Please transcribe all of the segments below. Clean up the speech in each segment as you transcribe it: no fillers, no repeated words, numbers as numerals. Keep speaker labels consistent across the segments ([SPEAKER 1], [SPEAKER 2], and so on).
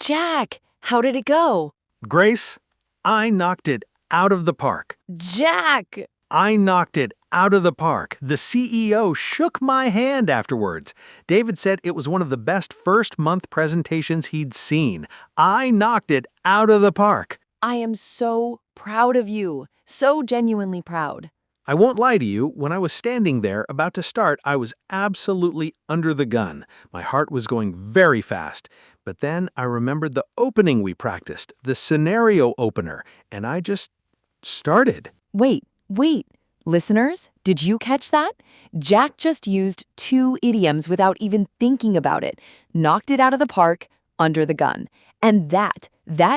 [SPEAKER 1] Jack, how did it go?
[SPEAKER 2] Grace, I knocked it out of the park.
[SPEAKER 1] Jack!
[SPEAKER 2] I knocked it out of the park. The CEO shook my hand afterwards. David said it was one of the best first-month presentations he'd seen. I knocked it out of the park.
[SPEAKER 1] I am so proud of you. So genuinely proud.
[SPEAKER 2] I won't lie to you, when I was standing there about to start, I was absolutely under the gun. My heart was going very fast. But then I remembered the opening we practiced, the scenario opener, and I just started.
[SPEAKER 1] Wait. Listeners, did you catch that? Jack just used 2 idioms without even thinking about it. Knocked it out of the park, under the gun. And that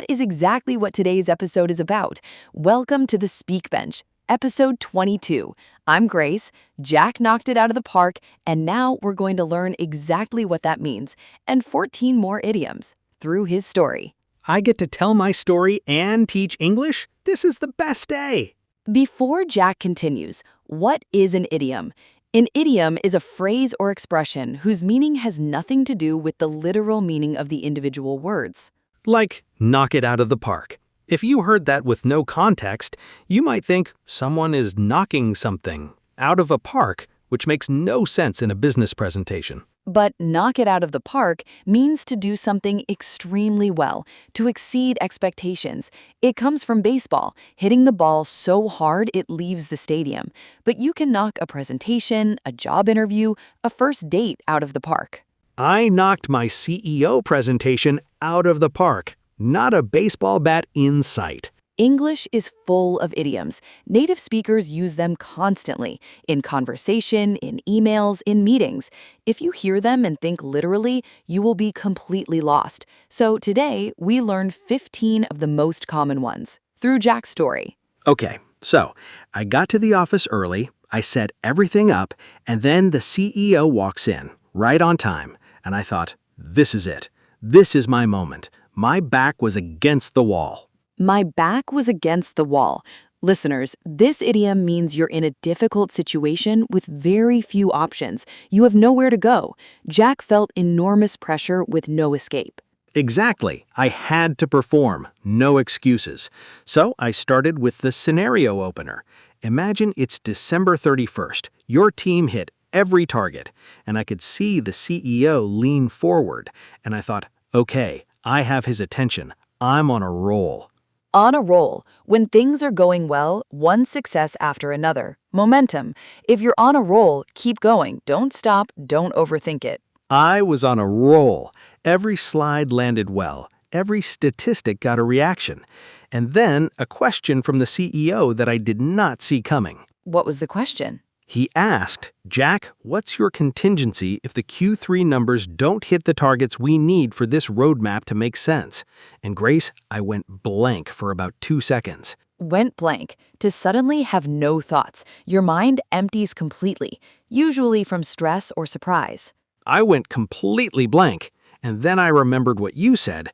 [SPEAKER 1] is exactly what today's episode is about. Welcome to the Speak Bench, episode 22. I'm Grace, Jack knocked it out of the park, and now we're going to learn exactly what that means, and 14 more idioms through his story.
[SPEAKER 2] I get to tell my story and teach English? This is the best day.
[SPEAKER 1] Before Jack continues, what is an idiom? An idiom is a phrase or expression whose meaning has nothing to do with the literal meaning of the individual words.
[SPEAKER 2] Like, knock it out of the park. If you heard that with no context, you might think someone is knocking something out of a park, which makes no sense in a business presentation.
[SPEAKER 1] But knock it out of the park means to do something extremely well, to exceed expectations. It comes from baseball, hitting the ball so hard it leaves the stadium. But you can knock a presentation, a job interview, a first date out of the park.
[SPEAKER 2] I knocked my CEO presentation out of the park. Not a baseball bat in sight.
[SPEAKER 1] English is full of idioms. Native speakers use them constantly, in conversation, in emails, in meetings. If you hear them and think literally, you will be completely lost. So today, we learned 15 of the most common ones through Jack's story.
[SPEAKER 2] Okay, so I got to the office early, I set everything up, and then the CEO walks in, right on time. And I thought, this is it. This is my moment. My back was against the wall.
[SPEAKER 1] My back was against the wall. Listeners, this idiom means you're in a difficult situation with very few options. You have nowhere to go. Jack felt enormous pressure with no escape.
[SPEAKER 2] Exactly. I had to perform. No excuses. So I started with the scenario opener. Imagine it's December 31st. Your team hit every target. And I could see the CEO lean forward. And I thought, okay, I have his attention. I'm on a roll.
[SPEAKER 1] On a roll. When things are going well, one success after another. Momentum. If you're on a roll, keep going. Don't stop. Don't overthink it.
[SPEAKER 2] I was on a roll. Every slide landed well. Every statistic got a reaction. And then a question from the CEO that I did not see coming.
[SPEAKER 1] What was the question?
[SPEAKER 2] He asked, Jack, what's your contingency if the Q3 numbers don't hit the targets we need for this roadmap to make sense? And Grace, I went blank for about 2 seconds.
[SPEAKER 1] Went blank. To suddenly have no thoughts. Your mind empties completely, usually from stress or surprise.
[SPEAKER 2] I went completely blank. And then I remembered what you said.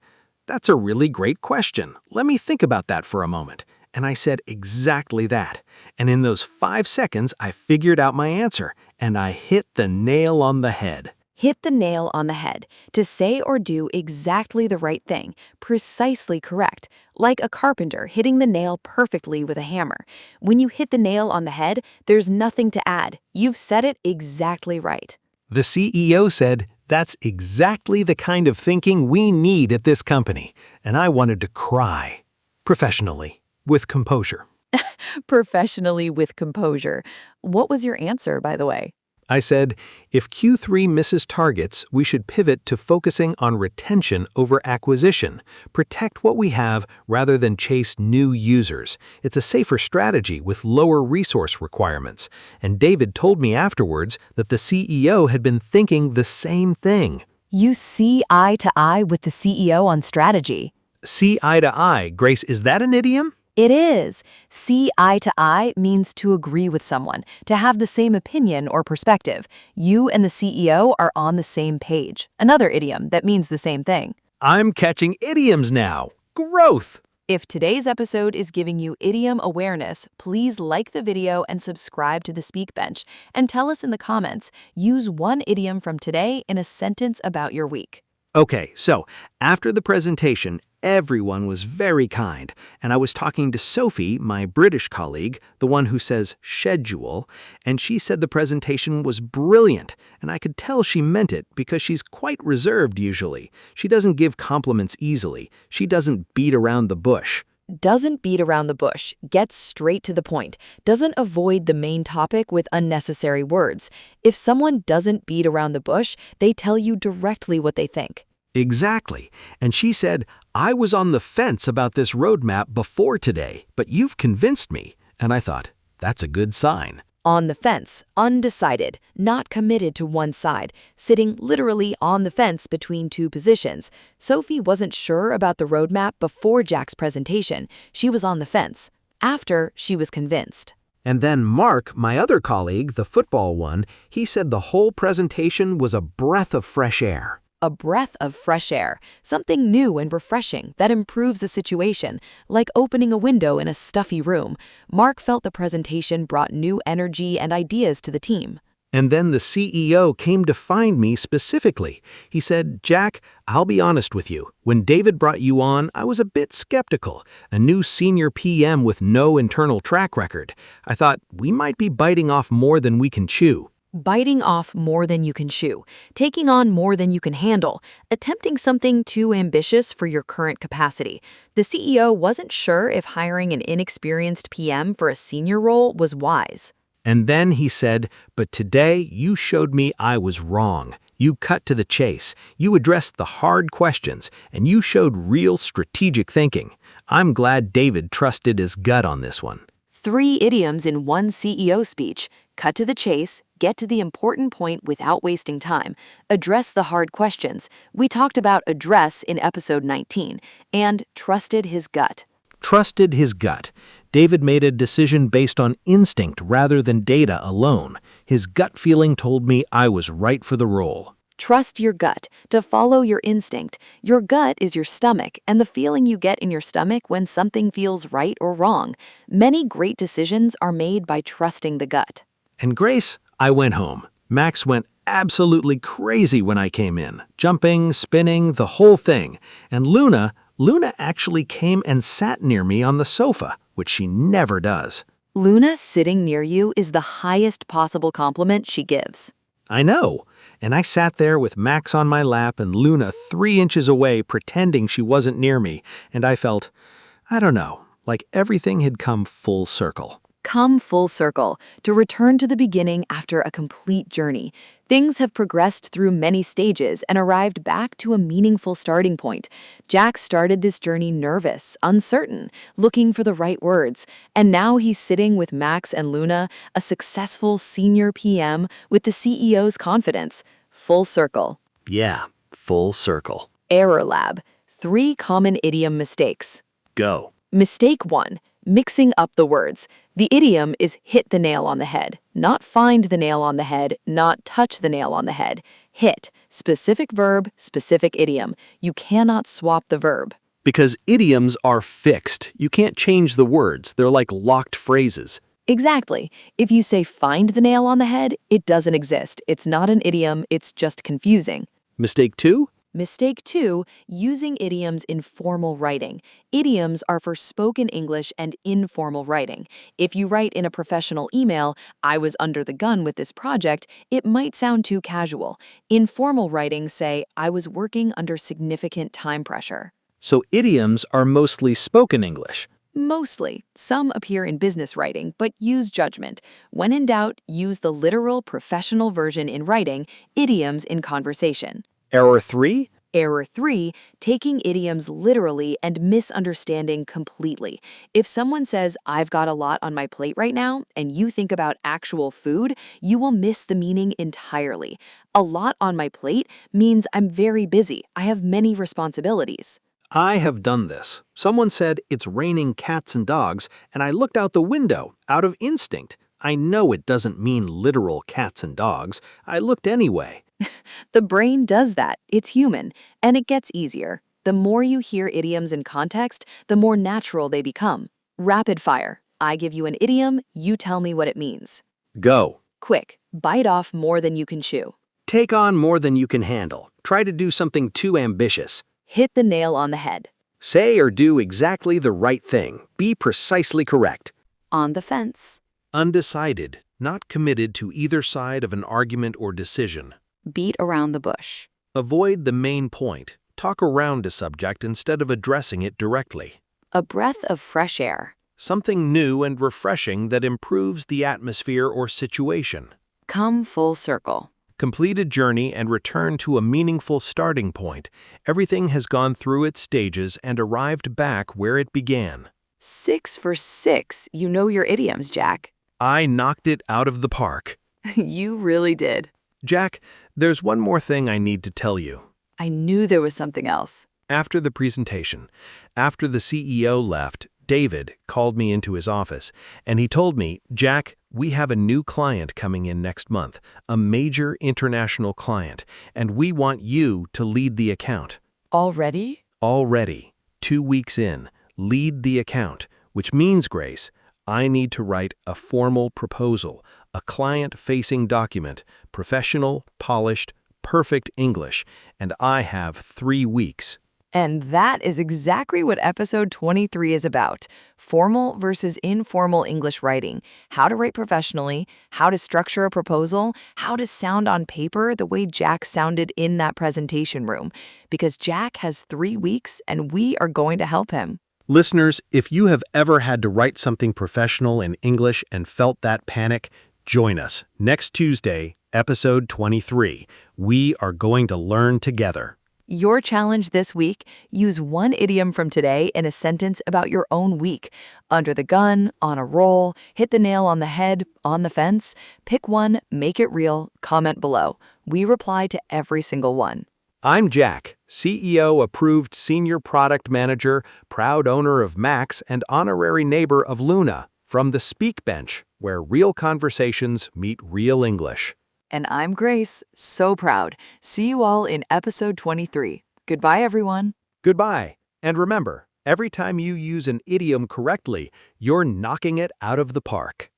[SPEAKER 2] That's a really great question. Let me think about that for a moment. And I said exactly that. And in those 5 seconds, I figured out my answer, and I hit the nail on the head.
[SPEAKER 1] Hit the nail on the head. To say or do exactly the right thing, precisely correct, like a carpenter hitting the nail perfectly with a hammer. When you hit the nail on the head, there's nothing to add. You've said it exactly right.
[SPEAKER 2] The CEO said, that's exactly the kind of thinking we need at this company. And I wanted to cry. Professionally. With composure.
[SPEAKER 1] Professionally with composure. What was your answer, by the way?
[SPEAKER 2] I said, if Q3 misses targets, we should pivot to focusing on retention over acquisition. Protect what we have rather than chase new users. It's a safer strategy with lower resource requirements. And David told me afterwards that the CEO had been thinking the same thing.
[SPEAKER 1] You see eye to eye with the CEO on strategy.
[SPEAKER 2] See eye to eye. Grace, is that an idiom?
[SPEAKER 1] It is. See eye to eye means to agree with someone, to have the same opinion or perspective. You and the CEO are on the same page. Another idiom that means the same thing.
[SPEAKER 2] I'm catching idioms now. Growth.
[SPEAKER 1] If today's episode is giving you idiom awareness, please like the video and subscribe to the Speak Bench. And tell us in the comments, use one idiom from today in a sentence about your week.
[SPEAKER 2] Okay, so after the presentation, everyone was very kind, and I was talking to Sophie, my British colleague, the one who says schedule, and she said the presentation was brilliant, and I could tell she meant it because she's quite reserved usually. She doesn't give compliments easily. She doesn't beat around the bush.
[SPEAKER 1] Doesn't beat around the bush, gets straight to the point, doesn't avoid the main topic with unnecessary words. If someone doesn't beat around the bush, they tell you directly what they think.
[SPEAKER 2] Exactly. And she said, I was on the fence about this roadmap before today, but you've convinced me. And I thought, that's a good sign.
[SPEAKER 1] On the fence, undecided, not committed to one side, sitting literally on the fence between two positions. Sophie wasn't sure about the roadmap before Jack's presentation. She was on the fence. After, she was convinced.
[SPEAKER 2] And then Mark, my other colleague, the football one, he said the whole presentation was a breath of fresh air.
[SPEAKER 1] A breath of fresh air, something new and refreshing that improves a situation, like opening a window in a stuffy room. Mark felt the presentation brought new energy and ideas to the team.
[SPEAKER 2] And then the CEO came to find me specifically. He said, Jack, I'll be honest with you. When David brought you on, I was a bit skeptical. A new senior PM with no internal track record. I thought we might be biting off more than we can chew.
[SPEAKER 1] Biting off more than you can chew, taking on more than you can handle, attempting something too ambitious for your current capacity. The CEO wasn't sure if hiring an inexperienced PM for a senior role was wise.
[SPEAKER 2] And then he said, but today you showed me I was wrong. You cut to the chase, you addressed the hard questions, and you showed real strategic thinking. I'm glad David trusted his gut on this one.
[SPEAKER 1] 3 idioms in one CEO speech. Cut to the chase, get to the important point without wasting time, address the hard questions. We talked about address in episode 19, and trusted his gut.
[SPEAKER 2] Trusted his gut. David made a decision based on instinct rather than data alone. His gut feeling told me I was right for the role.
[SPEAKER 1] Trust your gut, to follow your instinct. Your gut is your stomach and the feeling you get in your stomach when something feels right or wrong. Many great decisions are made by trusting the gut.
[SPEAKER 2] And Grace, I went home. Max went absolutely crazy when I came in, jumping, spinning, the whole thing. And Luna actually came and sat near me on the sofa, which she never does.
[SPEAKER 1] Luna sitting near you is the highest possible compliment she gives.
[SPEAKER 2] I know. And I sat there with Max on my lap and Luna 3 inches away pretending she wasn't near me, and I felt, I don't know, like everything had come full circle.
[SPEAKER 1] Come full circle, to return to the beginning after a complete journey. Things have progressed through many stages and arrived back to a meaningful starting point. Jack started this journey nervous, uncertain, looking for the right words, and now he's sitting with Max and Luna, a successful senior PM with the CEO's confidence. Full circle.
[SPEAKER 2] Yeah, full circle.
[SPEAKER 1] Error lab. 3 common idiom mistakes.
[SPEAKER 2] Go.
[SPEAKER 1] Mistake 1. Mixing up the words. The idiom is hit the nail on the head, not find the nail on the head, not touch the nail on the head. Hit. Specific verb, specific idiom. You cannot swap the verb.
[SPEAKER 2] Because idioms are fixed. You can't change the words. They're like locked phrases.
[SPEAKER 1] Exactly. If you say find the nail on the head, it doesn't exist. It's not an idiom, it's just confusing.
[SPEAKER 2] Mistake 2?
[SPEAKER 1] Mistake 2, using idioms in formal writing. Idioms are for spoken English and informal writing. If you write in a professional email, I was under the gun with this project, it might sound too casual. Informal writing say, I was working under significant time pressure.
[SPEAKER 2] So idioms are mostly spoken English.
[SPEAKER 1] Mostly. Some appear in business writing, but use judgment. When in doubt, use the literal professional version in writing, idioms in conversation.
[SPEAKER 2] Error 3?
[SPEAKER 1] Error 3, taking idioms literally and misunderstanding completely. If someone says, I've got a lot on my plate right now, and you think about actual food, you will miss the meaning entirely. A lot on my plate means I'm very busy. I have many responsibilities.
[SPEAKER 2] I have done this. Someone said it's raining cats and dogs, and I looked out the window, out of instinct. I know it doesn't mean literal cats and dogs. I looked anyway.
[SPEAKER 1] The brain does that. It's human, and it gets easier. The more you hear idioms in context, the more natural they become. Rapid fire. I give you an idiom, you tell me what it means.
[SPEAKER 2] Go.
[SPEAKER 1] Quick. Bite off more than you can chew.
[SPEAKER 2] Take on more than you can handle. Try to do something too ambitious.
[SPEAKER 1] Hit the nail on the head.
[SPEAKER 2] Say or do exactly the right thing. Be precisely correct.
[SPEAKER 1] On the fence.
[SPEAKER 2] Undecided, not committed to either side of an argument or decision.
[SPEAKER 1] Beat around the bush.
[SPEAKER 2] Avoid the main point. Talk around a subject instead of addressing it directly.
[SPEAKER 1] A breath of fresh air.
[SPEAKER 2] Something new and refreshing that improves the atmosphere or situation.
[SPEAKER 1] Come full circle.
[SPEAKER 2] Complete a journey and return to a meaningful starting point. Everything has gone through its stages and arrived back where it began.
[SPEAKER 1] 6 for 6. You know your idioms, Jack.
[SPEAKER 2] I knocked it out of the park.
[SPEAKER 1] You really did.
[SPEAKER 2] Jack, there's one more thing I need to tell you.
[SPEAKER 1] I knew there was something else.
[SPEAKER 2] After the presentation, after the CEO left, David called me into his office, and he told me, Jack, we have a new client coming in next month, a major international client, and we want you to lead the account.
[SPEAKER 1] Already?
[SPEAKER 2] Already, 2 weeks in, lead the account, which means, Grace, I need to write a formal proposal, a client-facing document, professional, polished, perfect English, and I have 3 weeks.
[SPEAKER 1] And that is exactly what episode 23 is about. Formal versus informal English writing. How to write professionally, how to structure a proposal, how to sound on paper the way Jack sounded in that presentation room. Because Jack has 3 weeks and we are going to help him.
[SPEAKER 2] Listeners, if you have ever had to write something professional in English and felt that panic, join us next Tuesday, episode 23. We are going to learn together.
[SPEAKER 1] Your challenge this week, use one idiom from today in a sentence about your own week. Under the gun, on a roll, hit the nail on the head, on the fence. Pick one, make it real, comment below. We reply to every single one.
[SPEAKER 2] I'm Jack, CEO approved Senior Product Manager, proud owner of Max and honorary neighbor of Luna, from the Speak Bench, where real conversations meet real English.
[SPEAKER 1] And I'm Grace, so proud. See you all in episode 23. Goodbye, everyone.
[SPEAKER 2] Goodbye. And remember, every time you use an idiom correctly, you're knocking it out of the park.